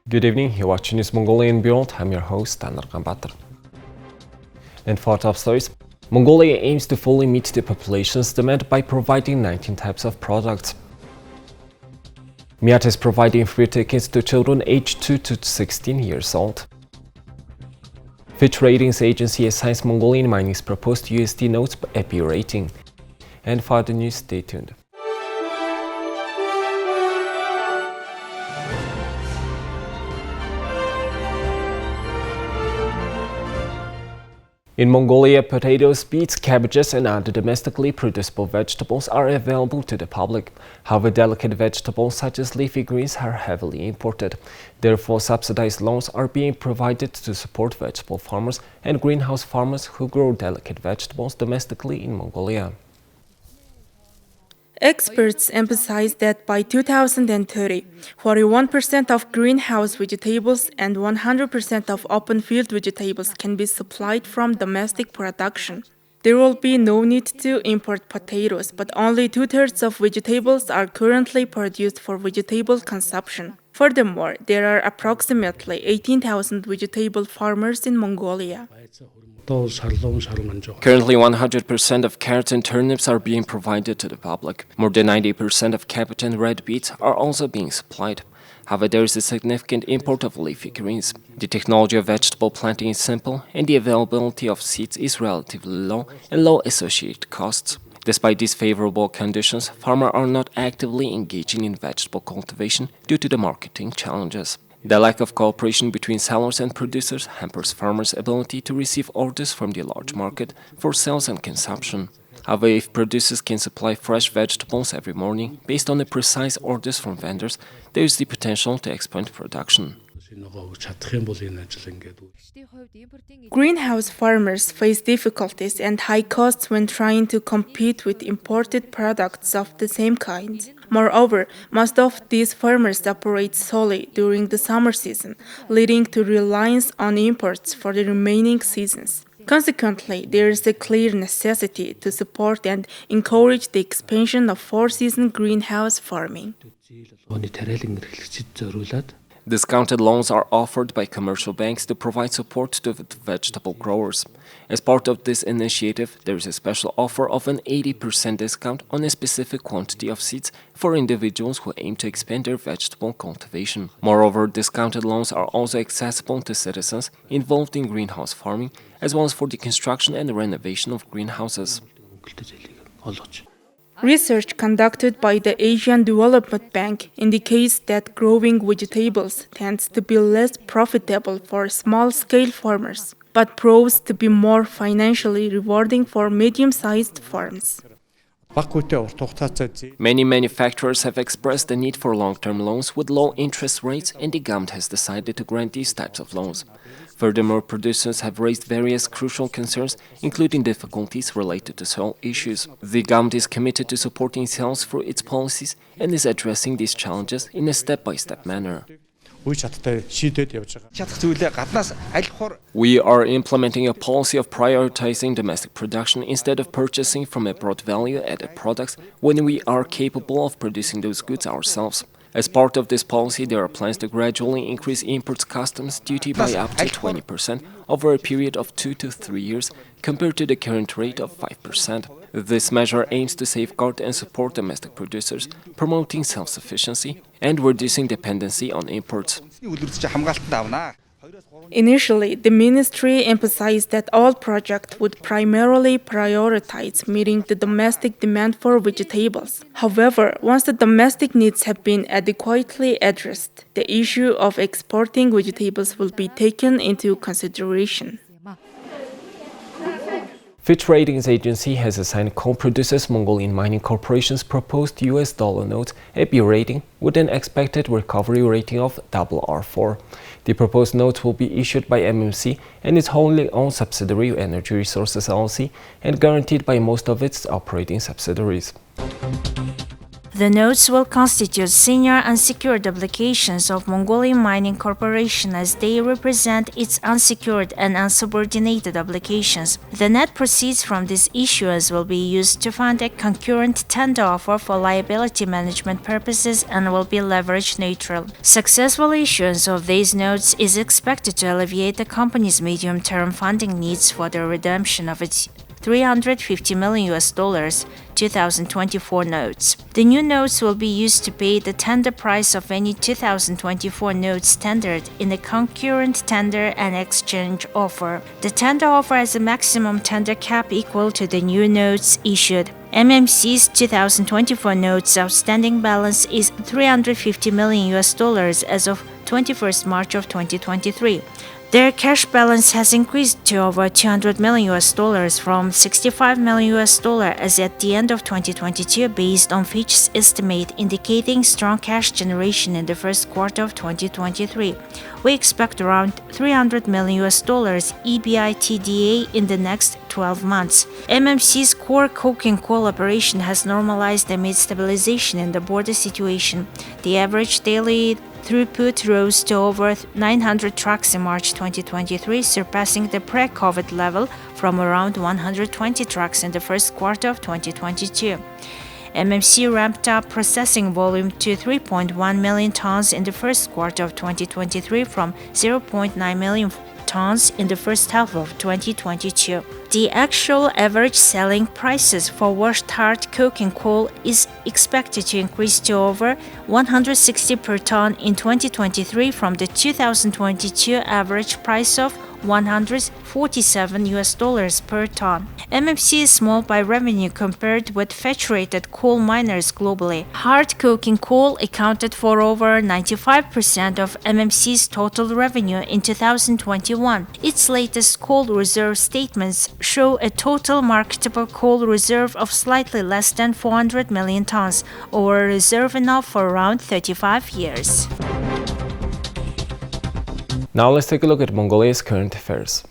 Good evening, you're watching this Mongolian World. I'm your host, Taner Gambatar. And for top stories, Mongolia aims to fully meet the population's demand by providing 19 types of products. MIAT is providing free tickets to children aged 2 to 16 years old. Fitch Ratings agency assigns Mongolian Mining's proposed USD Notes MIAT rating. And for the news, stay tuned. In Mongolia, potatoes, beets, cabbages and other domestically producible vegetables are available to the public. However, delicate vegetables such as leafy greens are heavily imported. Therefore, subsidized loans are being provided to support vegetable farmers and greenhouse farmers who grow delicate vegetables domestically in Mongolia. Experts emphasize that by 2030, 41% of greenhouse vegetables and 100% of open-field vegetables can be supplied from domestic production. There will be no need to import potatoes, but only 2/3 of vegetables are currently produced for vegetable consumption. Furthermore, there are approximately 18,000 vegetable farmers in Mongolia. Currently, 100% of carrots and turnips are being provided to the public. More than 90% of cabbage and red beets are also being supplied. However, there is a significant import of leafy greens. The technology of vegetable planting is simple, and the availability of seeds is relatively low and low associated costs. Despite these favorable conditions, farmers are not actively engaging in vegetable cultivation due to the marketing challenges. The lack of cooperation between sellers and producers hampers farmers' ability to receive orders from the large market for sales and consumption. However, if producers can supply fresh vegetables every morning based on the precise orders from vendors, there is the potential to expand production. Greenhouse farmers face difficulties and high costs when trying to compete with imported products of the same kind. Moreover, most of these farmers operate solely during the summer season, leading to reliance on imports for the remaining seasons. Consequently, there is a clear necessity to support and encourage the expansion of four-season greenhouse farming. Discounted loans are offered by commercial banks to provide support to vegetable growers. As part of this initiative, there is a special offer of an 80% discount on a specific quantity of seeds for individuals who aim to expand their vegetable cultivation. Moreover, discounted loans are also accessible to citizens involved in greenhouse farming, as well as for the construction and renovation of greenhouses. Research conducted by the Asian Development Bank indicates that growing vegetables tends to be less profitable for small-scale farmers, but proves to be more financially rewarding for medium-sized farms. Many manufacturers have expressed the need for long-term loans with low interest rates, and the government has decided to grant these types of loans. Furthermore, producers have raised various crucial concerns, including difficulties related to soil issues. The government is committed to supporting sales through its policies and is addressing these challenges in a step-by-step manner. We are implementing a policy of prioritizing domestic production instead of purchasing from abroad value-added products when we are capable of producing those goods ourselves. As part of this policy, there are plans to gradually increase imports customs duty by up to 20% over a period of 2 to 3 years compared to the current rate of 5%. This measure aims to safeguard and support domestic producers, promoting self-sufficiency and reducing dependency on imports. Initially, the ministry emphasized that all projects would primarily prioritize meeting the domestic demand for vegetables. However, once the domestic needs have been adequately addressed, the issue of exporting vegetables will be taken into consideration. Fitch Ratings agency has assigned coal producers Mongolian Mining Corporation's proposed US dollar notes MIAT rating with an expected recovery rating of RR4. The proposed notes will be issued by MMC and its wholly owned subsidiary Energy Resources LLC and guaranteed by most of its operating subsidiaries. The notes will constitute senior unsecured obligations of Mongolian Mining Corporation as they represent its unsecured and unsubordinated obligations. The net proceeds from this issuance will be used to fund a concurrent tender offer for liability management purposes and will be leverage neutral. Successful issuance of these notes is expected to alleviate the company's medium-term funding needs for the redemption of its $350 million 2024 notes. The new notes will be used to pay the tender price of any 2024 notes tendered in a concurrent tender and exchange offer. The tender offer has a maximum tender cap equal to the new notes issued. MMC's 2024 notes outstanding balance is $350 million as of 21st March of 2023. Their cash balance has increased to over $200 million from $65 million as at the end of 2022 based on Fitch's estimate indicating strong cash generation in the first quarter of 2023. We expect around $300 million EBITDA in the next 12 months. MMC's core coking coal operation has normalized amid stabilization in the border situation. The average daily throughput rose to over 900 trucks in March 2023, surpassing the pre-COVID level from around 120 trucks in the first quarter of 2022. MMC ramped up processing volume to 3.1 million tons in the first quarter of 2023 from 0.9 million tons in the first half of 2022. The actual average selling prices for washed hard coking coal is expected to increase to over $160 per ton in 2023 from the 2022 average price of $147 per ton. MMC is small by revenue compared with Fitch-rated coal miners globally. Hard coking coal accounted for over 95% of MMC's total revenue in 2021. Its latest coal reserve statements show a total marketable coal reserve of slightly less than 400 million tons, or a reserve enough for around 35 years. Now let's take a look at Mongolia's current affairs.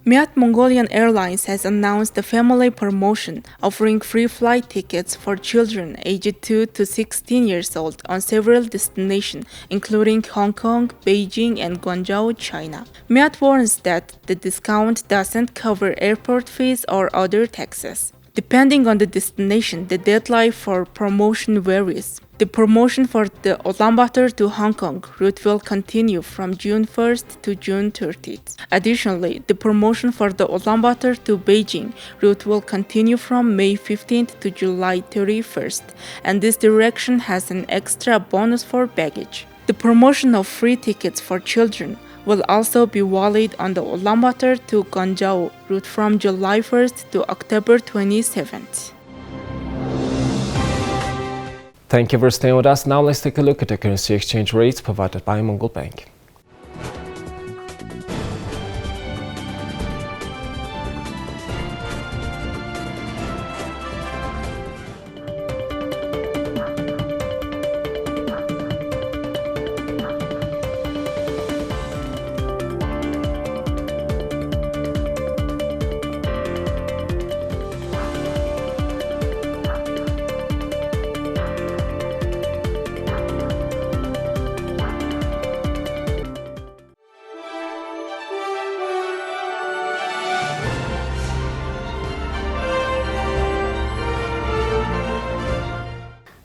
MIAT Mongolian Airlines has announced a family promotion offering free flight tickets for children aged 2 to 16 years old on several destinations, including Hong Kong, Beijing, and Guangzhou, China. MIAT warns that the discount doesn't cover airport fees or other taxes. Depending on the destination, the deadline for promotion varies. The promotion for the Ulaanbaatar to Hong Kong route will continue from June 1st to June 30th. Additionally, the promotion for the Ulaanbaatar to Beijing route will continue from May 15th to July 31st, and this direction has an extra bonus for baggage. The promotion of free tickets for children will also be valid on the Ulaanbaatar to Guangzhou route from July 1st to October 27th. Thank you for staying with us. Now let's take a look at the currency exchange rates provided by Mongol Bank.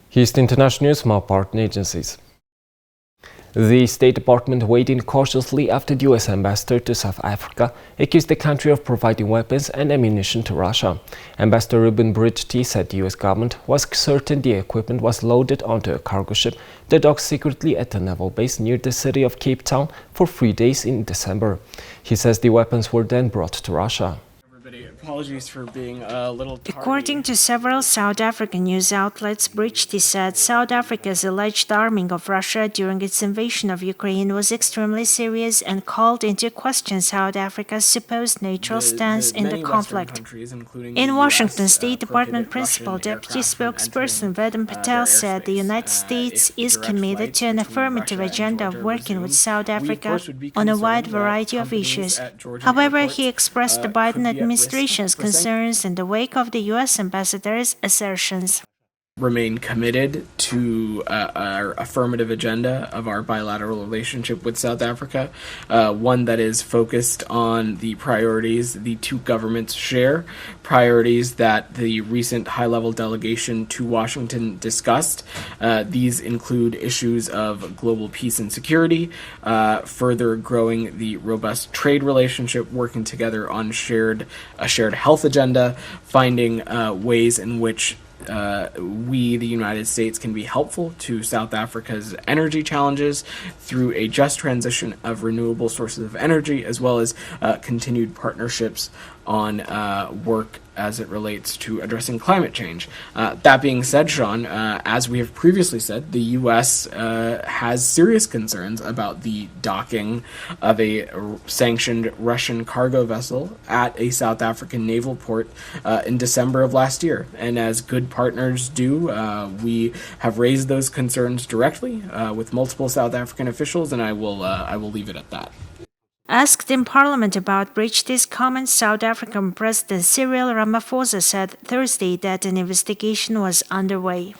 Here's the international news from our partner agencies. The State Department weighed in cautiously after the U.S. ambassador to South Africa accused the country of providing weapons and ammunition to Russia. Ambassador Ruben Bridgety said the U.S. government was certain the equipment was loaded onto a cargo ship that docked secretly at a naval base near the city of Cape Town for 3 days in December. He says the weapons were then brought to Russia. Apologies for being a little tardy. According to several South African news outlets, Bridgety said South Africa's alleged arming of Russia during its invasion of Ukraine was extremely serious and called into question South Africa's supposed neutral stance in the conflict. In Washington, State Department Principal Deputy Spokesperson Vedant Patel said the United States is committed to an affirmative agenda of working with South Africa on a wide variety of issues. However, he expressed the Biden administration's concerns in the wake of the U.S. ambassador's assertions. remain committed to our affirmative agenda of our bilateral relationship with South Africa, one that is focused on the priorities the two governments share, priorities that the recent high-level delegation to Washington discussed. These include issues of global peace and security, further growing the robust trade relationship, working together on a shared health agenda, finding ways in which we, the United States, can be helpful to South Africa's energy challenges through a just transition of renewable sources of energy, as well as continued partnerships on work as it relates to addressing climate change. That being said, Sean, as we have previously said, the U.S. Has serious concerns about the docking of a sanctioned Russian cargo vessel at a South African naval port in December of last year. And as good partners do, we have raised those concerns directly with multiple South African officials, and I will leave it at that. Asked in Parliament about Brichte's comments, South African President Cyril Ramaphosa said Thursday that an investigation was underway.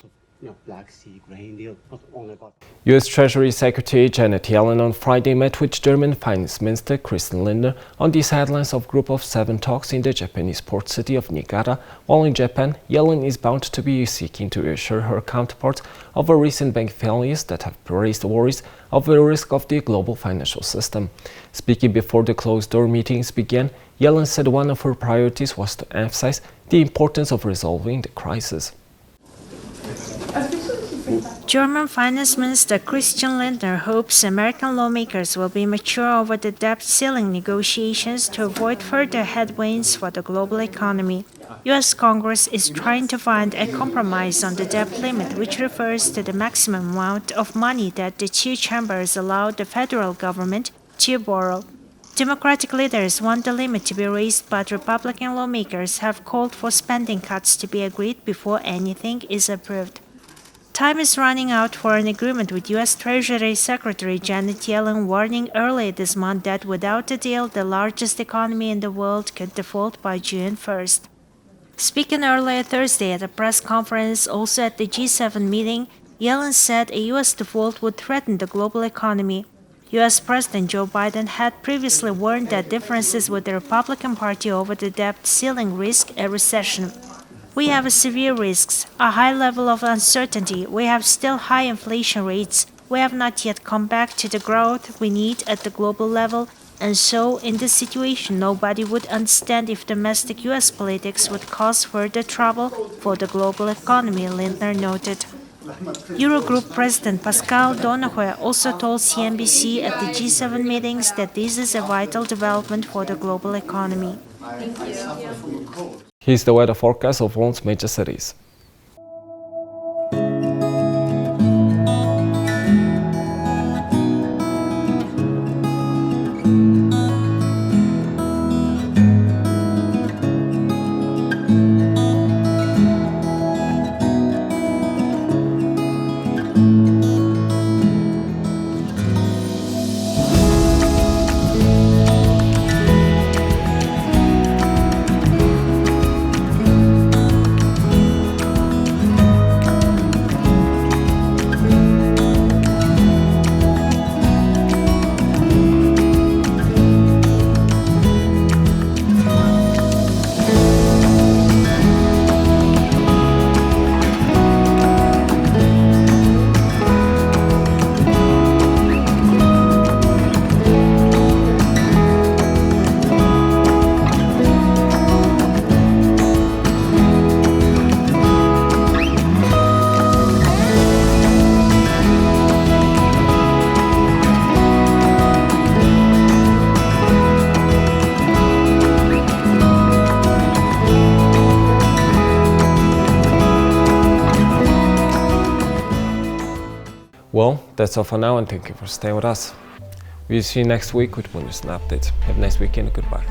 U.S. Treasury Secretary Janet Yellen on Friday met with German Finance Minister Christian Lindner on the sidelines of Group of 7 talks in the Japanese port city of Niigata. While in Japan, Yellen is bound to be seeking to reassure her counterparts over recent bank failures that have raised worries of the risk of the global financial system. Speaking before the closed-door meetings began, Yellen said one of her priorities was to emphasize the importance of resolving the crisis. German Finance Minister Christian Lindner hopes American lawmakers will be mature over the debt ceiling negotiations to avoid further headwinds for the global economy. U.S. Congress is trying to find a compromise on the debt limit, which refers to the maximum amount of money that the two chambers allow the federal government to borrow. Democratic leaders want the limit to be raised, but Republican lawmakers have called for spending cuts to be agreed before anything is approved. Time is running out for an agreement with U.S. Treasury Secretary Janet Yellen, warning earlier this month that without a deal, the largest economy in the world could default by June 1st. Speaking earlier Thursday at a press conference also at the G7 meeting, Yellen said a U.S. default would threaten the global economy. U.S. President Joe Biden had previously warned that differences with the Republican Party over the debt ceiling risk a recession. We have severe risks, a high level of uncertainty, we have still high inflation rates, we have not yet come back to the growth we need at the global level, and so in this situation nobody would understand if domestic U.S. politics would cause further trouble for the global economy, Lindner noted. Eurogroup President Pascal Donohoe also told CNBC at the G7 meetings that this is a vital development for the global economy. Here's the weather forecast of world's major cities. Well, that's all for now, and thank you for staying with us. We'll see you next week with more news and updates. Have a nice weekend. Goodbye.